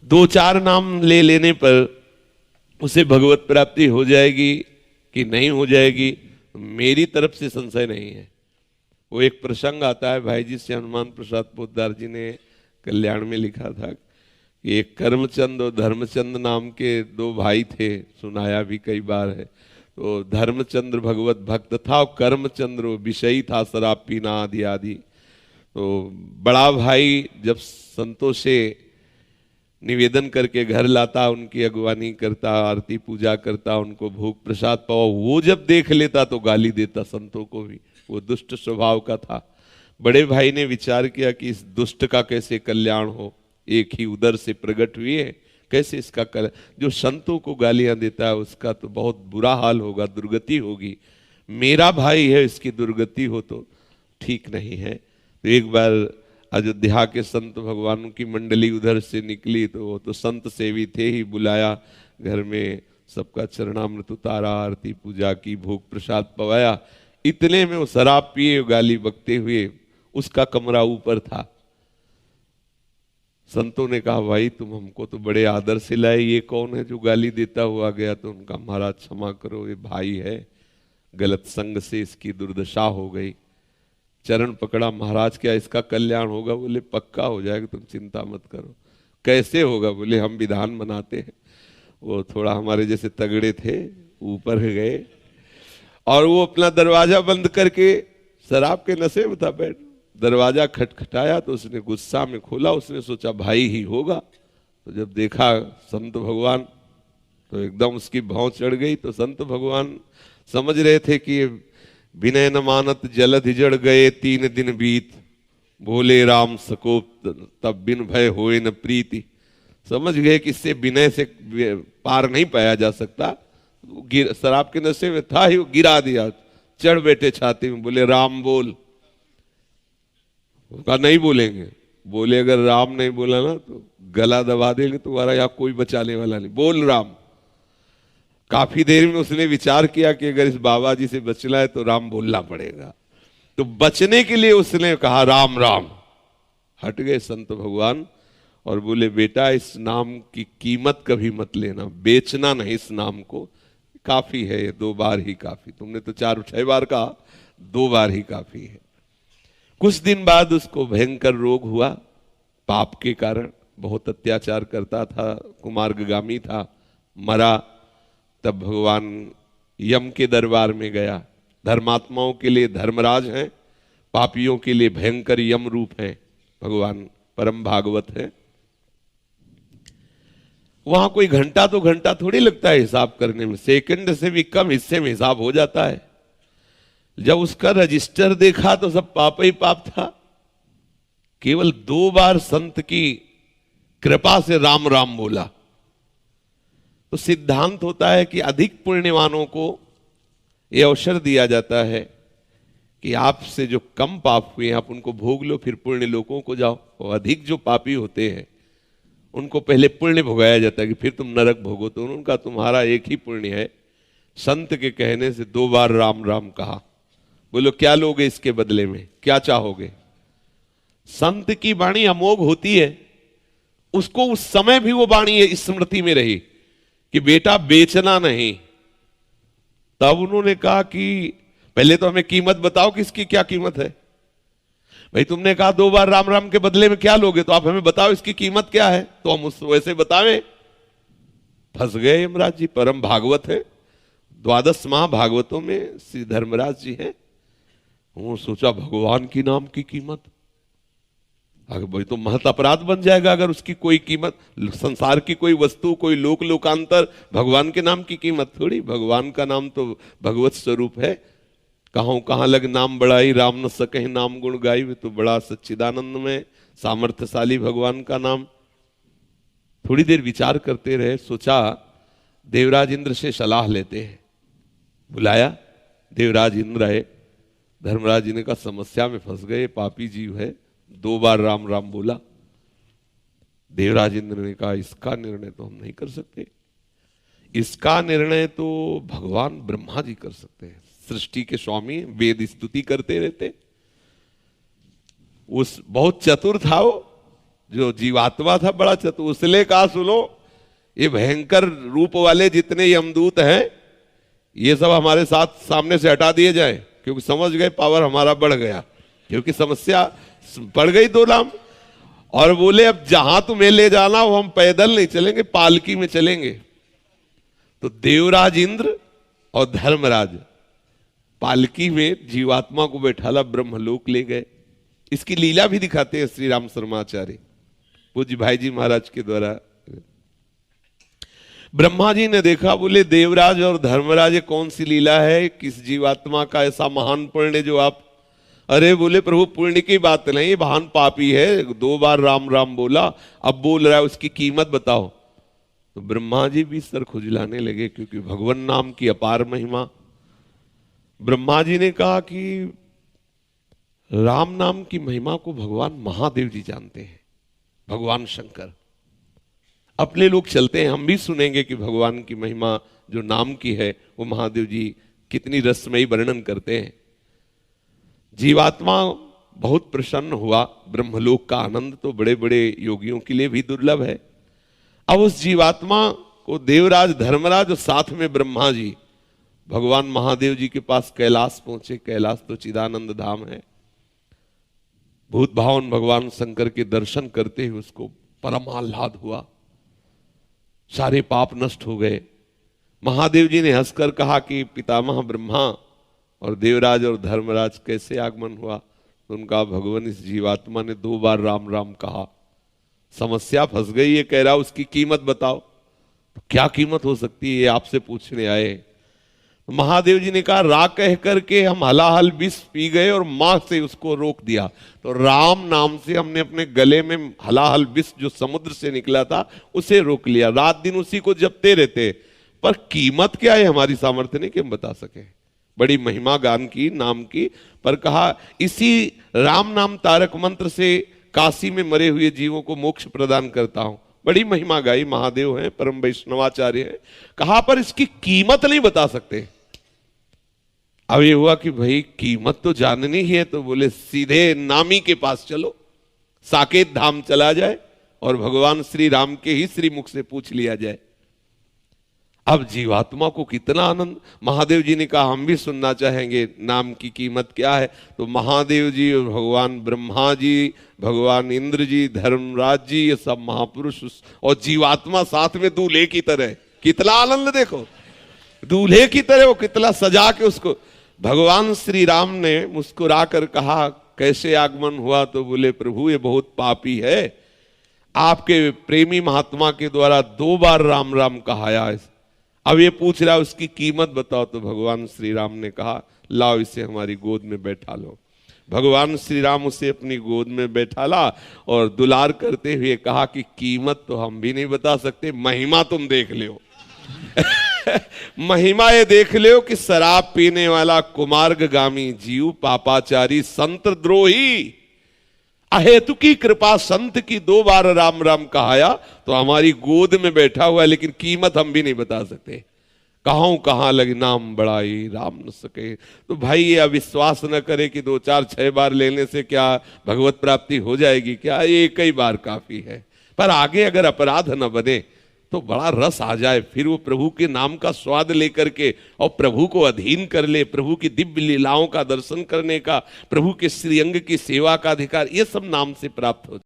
दो चार नाम ले लेने पर उसे भगवत प्राप्ति हो जाएगी कि नहीं हो जाएगी, मेरी तरफ से संशय नहीं है। वो एक प्रसंग आता है भाई जी से हनुमान प्रसाद पोद्दार जी ने कल्याण में लिखा था कि एक कर्मचंद और धर्मचंद नाम के दो भाई थे, सुनाया भी कई बार है। तो धर्मचंद्र भगवत भक्त था और कर्मचंद्र विषयी था, शराब पीना आदि आदि। तो बड़ा भाई जब संतों से निवेदन करके घर लाता, उनकी अगवानी करता, आरती पूजा करता, उनको भोग प्रसाद पावा, वो जब देख लेता तो गाली देता संतों को भी, वो दुष्ट स्वभाव का था। बड़े भाई ने विचार किया कि इस दुष्ट का कैसे कल्याण हो, एक ही उदर से प्रकट हुई है, कैसे इसका जो संतों को गालियां देता है उसका तो बहुत बुरा हाल होगा, दुर्गति होगी। मेरा भाई है, इसकी दुर्गति हो तो ठीक नहीं है। तो एक बार अयोध्या के संत भगवानों की मंडली उधर से निकली, तो वो तो संत सेवी थे ही, बुलाया घर में, सबका चरणामृत उतारा, आरती पूजा की, भोग प्रसाद पवाया। इतने में वो शराब पिए गाली बकते हुए, उसका कमरा ऊपर था। संतों ने कहा भाई तुम हमको तो बड़े आदर से लाए, ये कौन है जो गाली देता हुआ गया? तो उनका महाराज क्षमा करो, ये भाई है, गलत संग से इसकी दुर्दशा हो गई। चरण पकड़ा, महाराज क्या इसका कल्याण होगा? बोले पक्का हो जाएगा, तुम चिंता मत करो। कैसे होगा? बोले हम विधान बनाते हैं। वो थोड़ा हमारे जैसे तगड़े थे, ऊपर गए और वो अपना दरवाजा बंद करके शराब के नशे में था बैठ, दरवाजा खटखटाया तो उसने गुस्सा में खोला, उसने सोचा भाई ही होगा। तो जब देखा संत भगवान तो एकदम उसकी भौं चढ़ गई। तो संत भगवान समझ रहे थे कि विनय न मानत जलध जड़ गए 3 दिन बीत, बोले राम सकोप तब बिन भय होए न प्रीति। समझ गए कि इससे विनय से पार नहीं पाया जा सकता। शराब के नशे में था ही, वो गिरा दिया, चढ़ बैठे छाती में, बोले राम बोल। कहा नहीं बोलेंगे। बोले अगर राम नहीं बोला ना तो गला दबा देंगे तुम्हारा, यहाँ कोई बचाने वाला नहीं, बोल राम। काफी देर में उसने विचार किया कि अगर इस बाबा जी से बचना है तो राम बोलना पड़ेगा। तो बचने के लिए उसने कहा राम राम। हट गए संत भगवान और बोले बेटा इस नाम की कीमत कभी मत लेना, बेचना नहीं इस नाम को, काफी है ये, 2 बार ही काफी। तुमने तो 4-6 बार कहा, 2 बार ही काफी है। कुछ दिन बाद उसको भयंकर रोग हुआ, पाप के कारण, बहुत अत्याचार करता था, कुमार्गामी था, मरा। तब भगवान यम के दरबार में गया। धर्मात्माओं के लिए धर्मराज हैं, पापियों के लिए भयंकर यम रूप है भगवान, परम भागवत है। वहां कोई घंटा तो घंटा थोड़ी लगता है हिसाब करने में, सेकंड से भी कम हिस्से में हिसाब हो जाता है। जब उसका रजिस्टर देखा तो सब पाप ही पाप था। केवल 2 बार संत की कृपा से राम राम बोला। तो सिद्धांत होता है कि अधिक पुण्यवानों को यह अवसर दिया जाता है कि आपसे जो कम पाप हुए आप उनको भोग लो, फिर पुण्य लोकों को जाओ। और अधिक जो पापी होते हैं उनको पहले पुण्य भोगाया जाता है कि फिर तुम नरक भोगो। तो उनका तुम्हारा एक ही पुण्य है। संत के कहने से 2 बार राम राम कहा। बोलो क्या लोगे इसके बदले में, क्या चाहोगे? संत की वाणी अमोघ होती है, उसको उस समय भी वो वाणी स्मृति में रही कि बेटा बेचना नहीं। तब उन्होंने कहा कि पहले तो हमें कीमत बताओ कि इसकी क्या कीमत है। भाई तुमने कहा 2 बार राम राम के बदले में क्या लोगे, तो आप हमें बताओ इसकी कीमत क्या है, तो हम उस वैसे बतावें। फंस गए यमराज जी। परम भागवत है, 12 महाभागवतों में श्री धर्मराज जी हैं। वो सोचा भगवान की नाम की कीमत, अगर भाई तो महत अपराध बन जाएगा अगर उसकी कोई कीमत, संसार की कोई वस्तु, कोई लोक लोकांतर, भगवान के नाम की कीमत थोड़ी। भगवान का नाम तो भगवत स्वरूप है। कहां लग नाम बड़ाई, राम न सके नाम गुण गाई। तो बड़ा सच्चिदानंद में सामर्थ्यशाली भगवान का नाम। थोड़ी देर विचार करते रहे, सोचा देवराज इंद्र से सलाह लेते हैं। बुलाया, देवराज इंद्र आए। धर्मराज जी ने कहा समस्या में फंस गए, पापी जीव है, 2 बार राम राम बोला। देवराज इंद्र ने कहा इसका निर्णय तो हम नहीं कर सकते, इसका निर्णय तो भगवान ब्रह्मा जी कर सकते हैं, सृष्टि के स्वामी, वेद स्तुति करते रहते। उस बहुत चतुर था वो जो जीवात्मा था बड़ा चतुर, उसने कहा सुनो, ये भयंकर रूप वाले जितने यमदूत हैं ये सब हमारे साथ सामने से हटा दिए जाएं, क्योंकि समझ गए पावर हमारा बढ़ गया, क्योंकि समस्या बढ़ गई 2 नाम। और बोले अब जहां तुम्हें ले जाना वो हम पैदल नहीं चलेंगे, पालकी में चलेंगे। तो देवराज इंद्र और धर्मराज पालकी में जीवात्मा को बैठाला, ब्रह्मलोक ले गए। इसकी लीला भी दिखाते हैं श्री राम शर्माचार्य पूज्य भाई जी महाराज के द्वारा। ब्रह्मा जी ने देखा, बोले देवराज और धर्मराज कौन सी लीला है, किस जीवात्मा का ऐसा महान पुण्य जो आप, अरे बोले प्रभु पुण्य की बात नहीं, महान पापी है, 2 बार राम राम बोला, अब बोल रहा है, उसकी कीमत बताओ। तो ब्रह्मा जी भी सर खुजलाने लगे, क्योंकि भगवान नाम की अपार महिमा। ब्रह्मा जी ने कहा कि राम नाम की महिमा को भगवान महादेव जी जानते हैं, भगवान शंकर। अपने लोग चलते हैं, हम भी सुनेंगे कि भगवान की महिमा जो नाम की है वो महादेव जी कितनी रसमयी वर्णन करते हैं। जीवात्मा बहुत प्रसन्न हुआ, ब्रह्मलोक का आनंद तो बड़े बड़े योगियों के लिए भी दुर्लभ है। अब उस जीवात्मा को देवराज धर्मराज और साथ में ब्रह्मा जी भगवान महादेव जी के पास कैलाश पहुंचे। कैलाश तो चिदानंद धाम है। भूत भावन भगवान शंकर के दर्शन करते हुए उसको परम आह्लाद हुआ, सारे पाप नष्ट हो गए। महादेव जी ने हंसकर कहा कि पितामह ब्रह्मा और देवराज और धर्मराज कैसे आगमन हुआ? तो उनका भगवान इस जीवात्मा ने 2 बार राम राम कहा, समस्या फंस गई, ये कह रहा उसकी कीमत बताओ। तो क्या कीमत हो सकती है ये आपसे पूछने आए। तो महादेव जी ने कहा रा कह करके हम हलाहल विष पी गए और मां से उसको रोक दिया। तो राम नाम से हमने अपने गले में हलाहल विष जो समुद्र से निकला था उसे रोक लिया, रात दिन उसी को जपते रहते। पर कीमत क्या है हमारी सामर्थ्य नहीं कि हम बता सके। बड़ी महिमा गान की नाम की, पर कहा इसी राम नाम तारक मंत्र से काशी में मरे हुए जीवों को मोक्ष प्रदान करता हूं। बड़ी महिमा गाई, महादेव हैं, परम वैष्णवाचार्य हैं। कहा पर इसकी कीमत नहीं बता सकते। अब ये हुआ कि भाई कीमत तो जाननी ही है, तो बोले सीधे नामी के पास चलो, साकेत धाम चला जाए और भगवान श्री राम के ही श्री मुख से पूछ लिया जाए। अब जीवात्मा को कितना आनंद। महादेव जी ने कहा हम भी सुनना चाहेंगे, नाम की कीमत क्या है? तो महादेव जी और भगवान ब्रह्मा जी, भगवान इंद्र जी, धर्मराज जी, ये सब महापुरुष और जीवात्मा साथ में दूल्हे की तरह। कितना आनंद देखो, दूल्हे की तरह वो कितना सजा के उसको। भगवान श्री राम ने मुस्कुरा कर कहा कैसे आगमन हुआ? तो बोले प्रभु ये बहुत पापी है, आपके प्रेमी महात्मा के द्वारा 2 बार राम राम कहाया। अब ये पूछ रहा है उसकी कीमत बताओ। तो भगवान श्री राम ने कहा लाओ इसे हमारी गोद में बैठा लो। भगवान श्री राम उसे अपनी गोद में बैठा ला और दुलार करते हुए कहा कि कीमत तो हम भी नहीं बता सकते, महिमा तुम देख लो। महिमा ये देख लो कि शराब पीने वाला कुमार्गामी जीव, पापाचारी, संत द्रोही, अहेतु की कृपा संत की 2 बार राम राम कहाया तो हमारी गोद में बैठा हुआ है, लेकिन कीमत हम भी नहीं बता सकते। कहां लगे नाम बड़ाई राम न सके। तो भाई ये अविश्वास न करे कि 2 4 6 बार लेने से क्या भगवत प्राप्ति हो जाएगी, क्या ये कई बार काफी है। पर आगे अगर अपराध न बने तो बड़ा रस आ जाए, फिर वो प्रभु के नाम का स्वाद लेकर के और प्रभु को अधीन कर ले, प्रभु की दिव्य लीलाओं का दर्शन करने का, प्रभु के श्रीअंग की सेवा का अधिकार, ये सब नाम से प्राप्त हो।